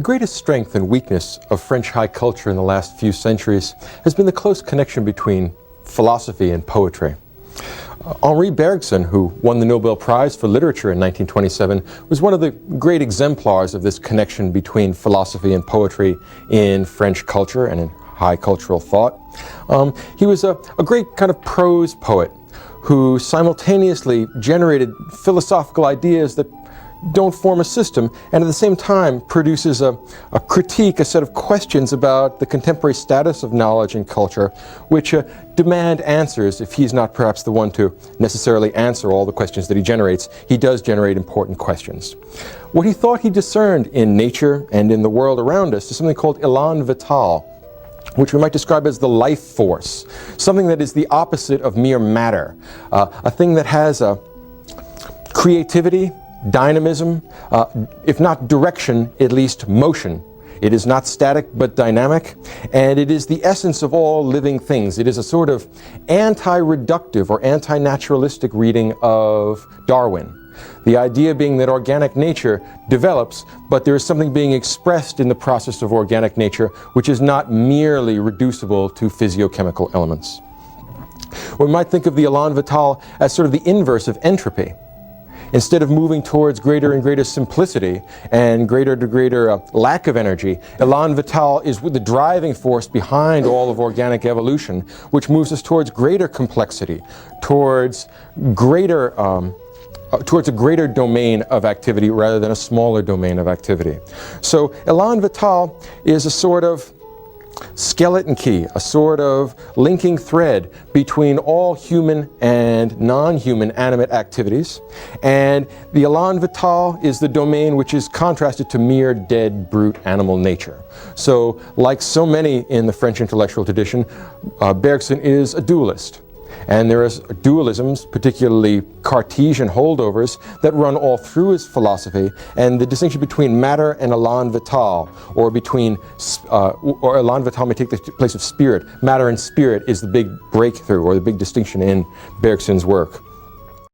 greatest strength and weakness of French high culture in the last few centuries has been the close connection between philosophy and poetry. Henri Bergson, who won the Nobel Prize for Literature in 1927, was one of the great exemplars of this connection between philosophy and poetry in French culture and in high cultural thought. He was a great kind of prose poet who simultaneously generated philosophical ideas that don't form a system, and at the same time produces a critique, a set of questions about the contemporary status of knowledge and culture, which demand answers. If he's not perhaps the one to necessarily answer all the questions that he generates, he does generate important questions. What he thought he discerned in nature and in the world around us is something called élan vital, which we might describe as the life force, something that is the opposite of mere matter, a thing that has a creativity, dynamism, if not direction, at least motion. It is not static but dynamic, and it is the essence of all living things. It is a sort of anti-reductive or anti-naturalistic reading of Darwin. The idea being that organic nature develops, but there is something being expressed in the process of organic nature which is not merely reducible to physiochemical elements. We might think of the élan vital as sort of the inverse of entropy. Instead of moving towards greater and greater simplicity and greater to greater lack of energy, élan vital is the driving force behind all of organic evolution, which moves us towards greater complexity, towards a greater domain of activity rather than a smaller domain of activity. So élan vital is a sort of skeleton key, a sort of linking thread between all human and non-human animate activities, and the élan vital is the domain which is contrasted to mere dead brute animal nature. So like so many in the French intellectual tradition, Bergson is a dualist. And there is dualisms, particularly Cartesian holdovers, that run all through his philosophy, and the distinction between matter and élan vital, or élan vital may take the place of spirit. Matter and spirit is the big breakthrough, or the big distinction in Bergson's work.